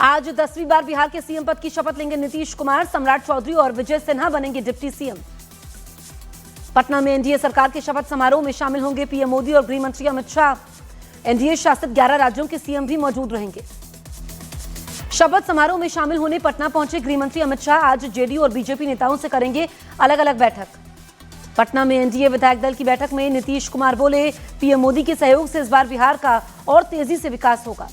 आज 10वीं बार बिहार के सीएम पद की शपथ लेंगे नीतीश कुमार। सम्राट चौधरी और विजय सिन्हा बनेंगे डिप्टी सीएम। पटना में एनडीए सरकार के शपथ समारोह में शामिल होंगे पीएम मोदी और गृह मंत्री अमित शाह। एनडीए शासित 11 राज्यों के सीएम भी मौजूद रहेंगे। शपथ समारोह में शामिल होने पटना पहुंचे गृह मंत्री अमित शाह आज जेडीयू और बीजेपी नेताओं से करेंगे अलग अलग बैठक। पटना में एनडीए विधायक दल की बैठक में नीतीश कुमार बोले, पीएम मोदी के सहयोग से इस बार बिहार का और तेजी से विकास होगा।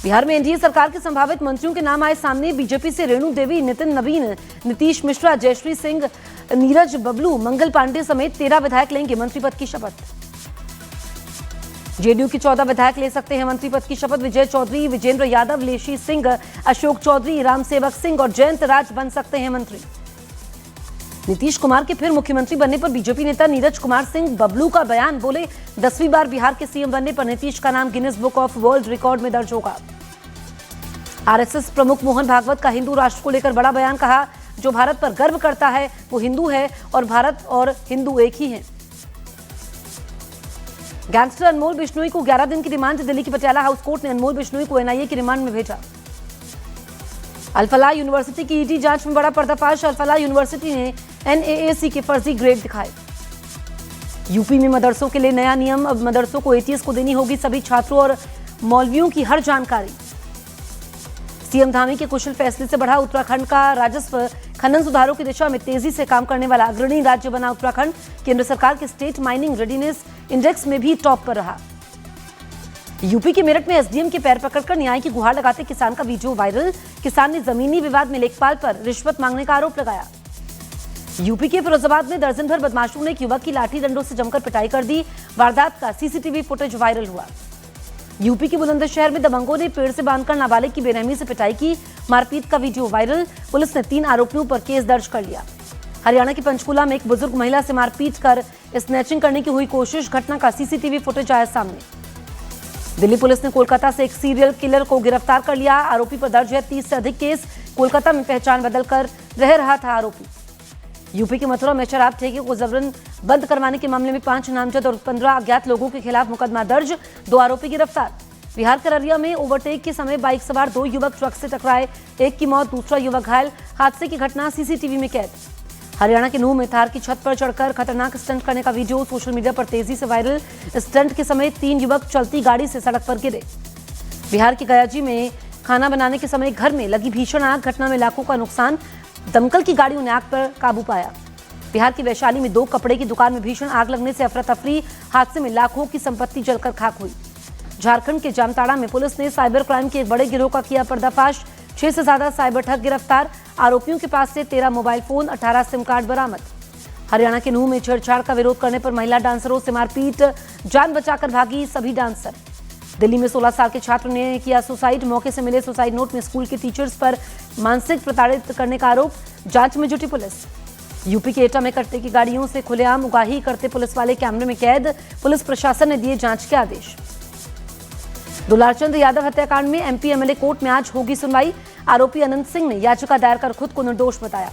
बिहार में एनडीए सरकार के संभावित मंत्रियों के नाम आए सामने। बीजेपी से रेणु देवी, नितिन नवीन, नीतीश मिश्रा, जयश्री सिंह, नीरज बबलू, मंगल पांडे समेत 13 विधायक लेंगे मंत्री पद की शपथ। जेडीयू की 14 विधायक ले सकते हैं मंत्री पद की शपथ। विजय चौधरी, विजेंद्र यादव, लेशी सिंह, अशोक चौधरी, रामसेवक सिंह और जयंत राज बन सकते हैं मंत्री। नीतीश कुमार के फिर मुख्यमंत्री बनने पर बीजेपी नेता नीरज कुमार सिंह बबलू का बयान। बोले, 10वीं बार बिहार के सीएम बनने पर नीतीश का नाम Guinness book of world record में दर्ज होगा। आरएसएस प्रमुख मोहन भागवत का हिंदू राष्ट्र को लेकर बड़ा बयान। कहा, जो भारत पर गर्व करता है वो हिंदू है और भारत और हिंदू एक ही हैं। गैंगस्टर अनमोल बिश्नोई को 11 दिन की रिमांड। दिल्ली की पटियाला हाउस कोर्ट ने अनमोल बिश्नोई को एनआईए की रिमांड में भेजा। अल-फलाह यूनिवर्सिटी की ईडी जांच में बड़ा पर्दाफाश। अल-फलाह यूनिवर्सिटी ने एनएएसी के फर्जी ग्रेड दिखाए। यूपी में मदरसों के लिए नया नियम। अब मदरसों को एटीएस को देनी होगी सभी छात्रों और मौलवियों की हर जानकारी। सीएम धामी के कुशल फैसले से बढ़ा उत्तराखंड का राजस्व। खनन सुधारों की दिशा में तेजी से काम करने वाला अग्रणी राज्य बना उत्तराखंड। केंद्र सरकार के स्टेट माइनिंग रेडीनेस इंडेक्स में भी टॉप पर रहा। यूपी के मेरठ में एसडीएम के पैर पकड़कर न्याय की गुहार लगाते किसान का वीडियो वायरल। किसान ने जमीनी विवाद में लेखपाल पर रिश्वत मांगने का आरोप लगाया। यूपी के फिरोजाबाद में दर्जन भर बदमाशों ने एक युवक की लाठी डंडों से जमकर पिटाई कर दी। वारदात का सीसीटीवी फुटेज वायरल हुआ। यूपी के बुलंदशहर में दबंगों ने पेड़ से बांधकर नाबालिग की बेरहमी से पिटाई की। मारपीट का वीडियो वायरल। पुलिस ने 3 आरोपियों पर केस दर्ज कर लिया। हरियाणा के पंचकूला में एक बुजुर्ग महिला से मारपीट कर स्नैचिंग करने की हुई कोशिश। घटना का सीसीटीवी फुटेज आया सामने। दिल्ली पुलिस ने कोलकाता से एक सीरियल किलर को गिरफ्तार कर लिया। आरोपी पर दर्ज है 30 से अधिक केस। कोलकाता में पहचान बदलकर रह रहा था आरोपी। यूपी के मथुरा में शराब ठेके को जबरन बंद करवाने के मामले में 5 नामजद और 15 अज्ञात लोगों के खिलाफ मुकदमा दर्ज। 2 आरोपी गिरफ्तार। बिहार के अररिया में ओवरटेक के समय बाइक सवार 2 युवक ट्रक से टकराए। एक की मौत, दूसरा युवक घायल। हादसे की घटना सीसीटीवी में कैद। हरियाणा के नूह में थार की छत पर चढ़कर खतरनाक स्टंट करने का वीडियो सोशल मीडिया पर तेजी से वायरल। स्टंट के समय 3 युवक चलती गाड़ी से सड़क पर गिरे। बिहार के गयाजी में खाना बनाने के समय घर में लगी भीषण आग। घटना में लाखों का नुकसान। दमकल की गाड़ियों ने आग पर काबू पाया। बिहार की वैशाली में 2 कपड़े की दुकान में भीषण आग लगने से अफरा तफरी। हादसे में लाखों की संपत्ति जलकर खाक हुई। झारखंड के जामताड़ा में पुलिस ने साइबर क्राइम के एक बड़े गिरोह का किया पर्दाफाश। 6 से ज्यादा साइबर ठग गिरफ्तार। आरोपियों के पास से 13 मोबाइल फोन, 18 सिम कार्ड बरामद। हरियाणा के नूह में छेड़छाड़ का विरोध करने पर महिला डांसरों से मारपीट। जान बचाकर भागी सभी डांसर। दिल्ली में 16 साल के छात्र ने किया सुसाइड। मौके से मिले सुसाइड नोट में स्कूल के टीचर्स पर मानसिक प्रताड़ित करने का आरोप। जांच में जुटी पुलिस। यूपी के एटा में कट्टे की गाड़ियों से खुलेआम उगाही करते पुलिस वाले कैमरे में कैद। पुलिस प्रशासन ने दिए जांच के आदेश। दुलारचंद यादव हत्याकांड में एमपी एमएलए कोर्ट में आज होगी सुनवाई। आरोपी अनंत सिंह ने याचिका दायर कर खुद को निर्दोष बताया।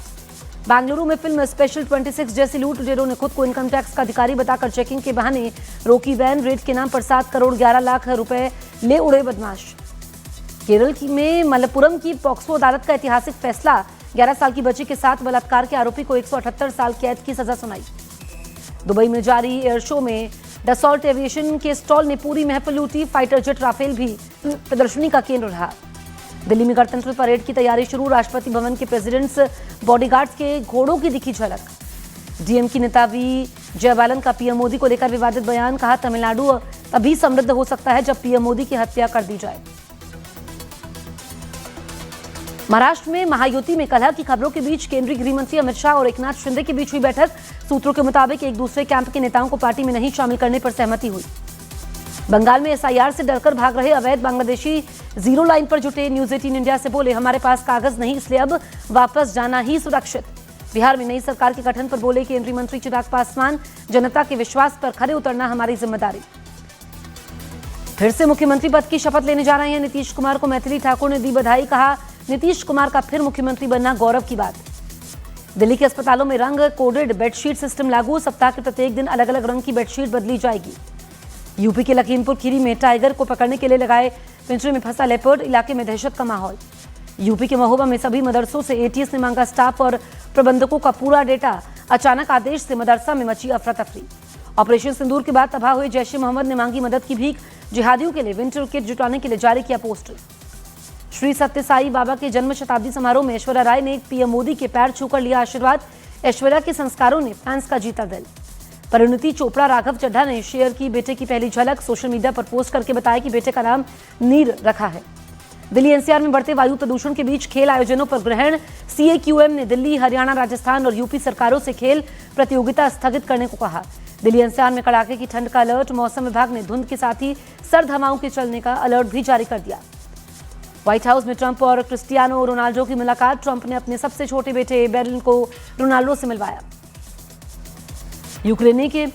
बेंगलुरु में फिल्म स्पेशल 26 जैसी लूट लुटेरों ने खुद को इनकम टैक्स का अधिकारी बताकर चेकिंग के बहाने रोकी वैन। रेट के नाम पर 7 करोड़ 11 लाख रुपए ले उड़े बदमाश। केरल में मलप्पुरम की पॉक्सो अदालत का ऐतिहासिक फैसला। 11 साल की बच्ची के साथ बलात्कार के आरोपी को 178 साल कैद की सजा सुनाई। दुबई में जारी एयर शो में डसॉल्ट एविएशन के स्टॉल ने पूरी महफिल लूटी। फाइटर जेट राफेल भी प्रदर्शनी का केंद्र रहा। दिल्ली में गणतंत्र परेड की तैयारी शुरू। राष्ट्रपति भवन के प्रेसिडेंट्स बॉडीगार्ड्स के घोड़ों की दिखी झलक। डीएम की नेता वी जयबालन का पीएम मोदी को लेकर विवादित बयान। कहा, तमिलनाडु तभी समृद्ध हो सकता है जब पीएम मोदी की हत्या कर दी जाए। महाराष्ट्र में महायुति में कलह की खबरों के बीच केंद्रीय गृह मंत्री अमित शाह और एकनाथ शिंदे के बीच हुई बैठक। सूत्रों के मुताबिक एक दूसरे कैंप के नेताओं को पार्टी में नहीं शामिल करने पर सहमति हुई। बंगाल में एसआईआर से डरकर भाग रहे अवैध बांग्लादेशी जीरो लाइन पर जुटे। न्यूज 18 इंडिया से बोले, हमारे पास कागज नहीं, इसलिए अब वापस जाना ही सुरक्षित। बिहार में नई सरकार के गठन पर बोले केंद्रीय मंत्री चिराग पासवान, जनता के विश्वास पर खरे उतरना हमारी जिम्मेदारी। फिर से मुख्यमंत्री पद की शपथ लेने जा रहे हैं नीतीश कुमार को मैथिली ठाकुर ने दी बधाई। कहा, नीतीश कुमार का फिर मुख्यमंत्री बनना गौरव की बात। दिल्ली के अस्पतालों में रंग कोडेड बेडशीट सिस्टम लागू। सप्ताह के प्रत्येक दिन अलग अलग रंग की बेडशीट बदली जाएगी। यूपी के लखीमपुर खीरी में टाइगर को पकड़ने के लिए लगाए पिंजरे में फंसा लेपर्ड, इलाके में दहशत का माहौल। यूपी के महोबा में सभी मदरसों से एटीएस ने मांगा स्टाफ और प्रबंधकों का पूरा डेटा। अचानक आदेश से मदरसा में मची अफरा तफरी। ऑपरेशन सिंदूर के बाद तबाह हुए जैश ए मोहम्मद ने मांगी मदद की भीख। जिहादियों के लिए विंटर किट जुटाने के लिए जारी किया पोस्टर। श्री सत्य साई बाबा के जन्म शताब्दी समारोह में ऐश्वर्या राय ने पीएम मोदी के पैर छूकर लिया आशीर्वाद। ऐश्वर्या के संस्कारों ने फैंस का जीता दिल। परिणति चोपड़ा राघव चड्ढा ने शेयर की बेटे की पहली झलक। सोशल मीडिया पर पोस्ट करके बताया कि बेटे का नाम नीर रखा है। दिल्ली एनसीआर में बढ़ते वायु प्रदूषण के बीच खेल आयोजनों पर ग्रहण। सीएक्यूएम ने दिल्ली, हरियाणा, राजस्थान और यूपी सरकारों से खेल प्रतियोगिता स्थगित करने को कहा। दिल्ली एनसीआर में कड़ाके की ठंड का अलर्ट। मौसम विभाग ने धुंध के साथ ही सर्द हवाओं के चलने का अलर्ट भी जारी कर दिया। व्हाइट हाउस में ट्रंप और क्रिस्टियानो रोनाल्डो की मुलाकात। ट्रंप ने अपने सबसे छोटे बेटे बेरिल को रोनाल्डो से मिलवाया। यूक्रेन के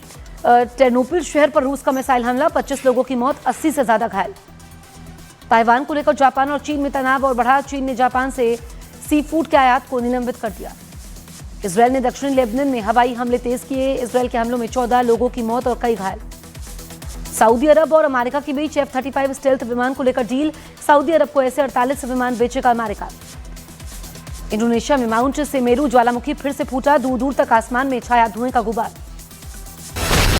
टेर्नोपिल शहर पर रूस का मिसाइल हमला, 25 लोगों की मौत, 80 से ज्यादा घायल। ताइवान को लेकर जापान और चीन में तनाव और बढ़ा। चीन ने जापान से सी फूड के आयात को निलंबित कर दिया। इजरायल ने दक्षिणी लेबनान में हवाई हमले तेज किए। इजरायल के हमलों में 14 लोगों की मौत और कई घायल। सऊदी अरब और अमेरिका के बीच F-35 स्टेल्थ विमान को लेकर डील। सऊदी अरब को ऐसे 48 विमान बेचेगा अमेरिका। इंडोनेशिया में माउंट सेमेरू ज्वालामुखी फिर से फूटा। दूर दूर तक आसमान में छाया धुएं का गुबार।